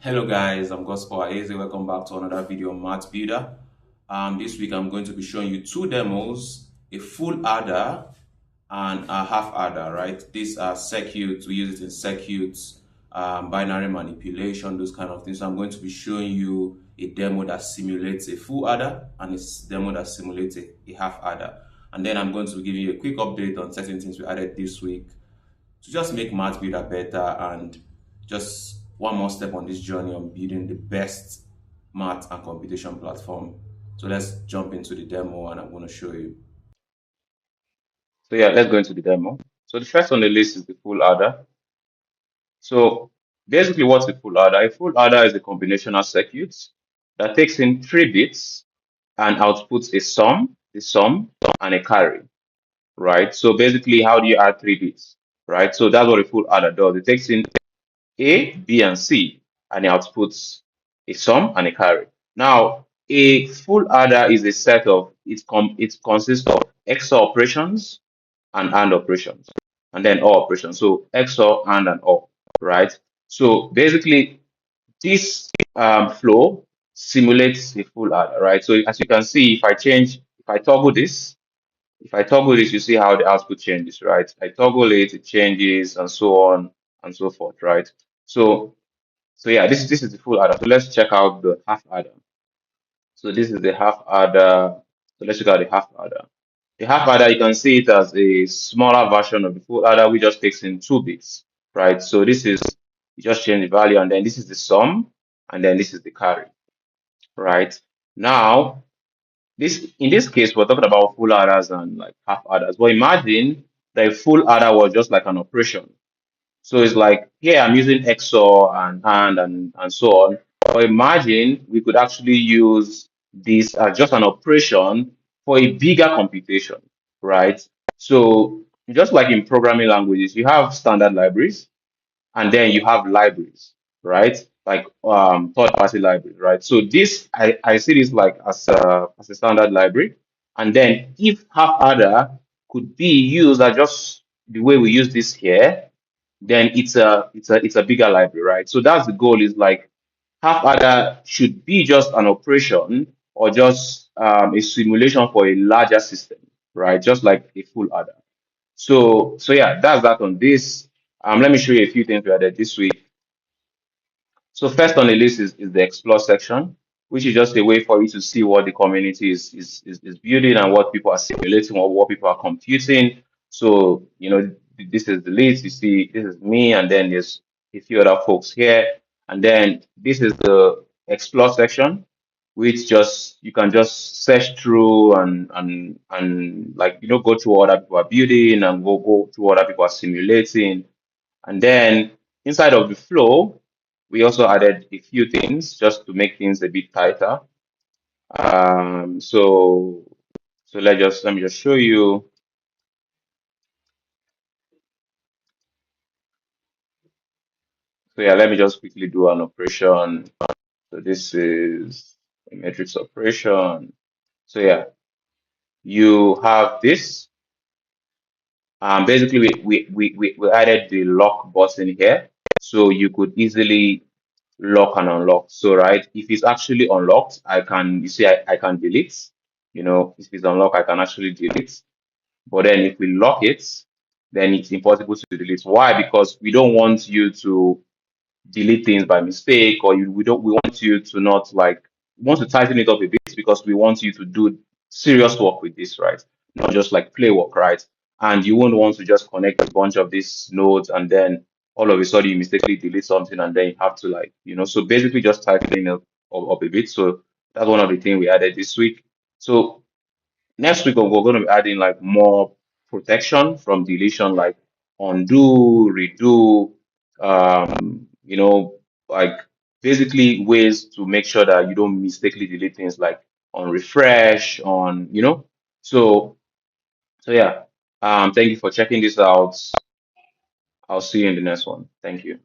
Hello guys, I'm Gospel Aeze. Welcome back to another video on Mathbuilder. This week I'm going to be showing you two demos, a full adder and a half adder, right? These are circuits, we use it in circuits, binary manipulation, those kind of things. So I'm going to be showing you a demo that simulates a full adder and a demo that simulates a half adder. And then I'm going to give you a quick update on certain things we added this week to just make Mathbuilder better and just one more step on this journey on building the best math and computation platform. So let's jump into the demo and I'm going to show you. So yeah, let's go into the demo. So the first on the list is the full adder. So basically what's a full adder? A full adder is a combinational circuit that takes in 3 bits and outputs a sum, and a carry, right? So basically, how do you add 3 bits, right? So that's what a full adder does. It takes in A, B, and C, and it outputs a sum and a carry. Now, a full adder is a set of, it consists of XOR operations and AND operations, and then OR operations. So XOR, and OR, right? So basically, this flow simulates a full adder, right? So as you can see, if I toggle this, you see how the output changes, right? I toggle it, it changes, and so on and so forth, right? So, so yeah, this is the full adder. So let's check out the half adder. So this is the half adder. So let's check out the half adder. The half adder, you can see it as a smaller version of the full adder, which just takes in 2 bits, right? So this is, you just change the value, and then this is the sum, and then this is the carry, right? Now, in this case, we're talking about full adders and like half adders. But imagine that a full adder was just like an operation. So it's like, here I'm using XOR and so on. But imagine we could actually use this as just an operation for a bigger computation, right? So just like in programming languages, you have standard libraries and then you have libraries, right? Like third-party libraries, right? So this I see this like as a standard library, and then if half adder could be used as just the way we use this here, then it's a bigger library, right? So that's the goal, is like half adder should be just an operation or just a simulation for a larger system, right? Just like a full adder. So yeah, that's that on this. Let me show you a few things we added this week. So first on the list is the explore section, which is just a way for you to see what the community is building and what people are simulating or what people are computing. So, this is the list. You see, this is me, and then there's a few other folks here. And then this is the explore section, which just you can just search through and like go through what other people are building and go through what other people are simulating. And then inside of the flow, we also added a few things just to make things a bit tighter. So let me just show you. So yeah, let me just quickly do an operation. So this is a matrix operation. So yeah, you have this. Basically, we added the lock button here, so you could easily lock and unlock. So right, if it's actually unlocked, you see, I can delete. If it's unlocked, I can actually delete. But then if we lock it, then it's impossible to delete. Why? Because we don't want you to delete things by mistake, or we want you to not like, we want to tighten it up a bit because we want you to do serious work with this, right? Not just like play work, right? And you won't want to just connect a bunch of these nodes and then all of a sudden you mistakenly delete something and then you have to like, so basically just tightening up a bit. So that's one of the things we added this week. So next week we're going to be adding like more protection from deletion, like undo, redo, like basically ways to make sure that you don't mistakenly delete things, like on refresh, so yeah. Thank you for checking this out. I'll see you in the next one. Thank you.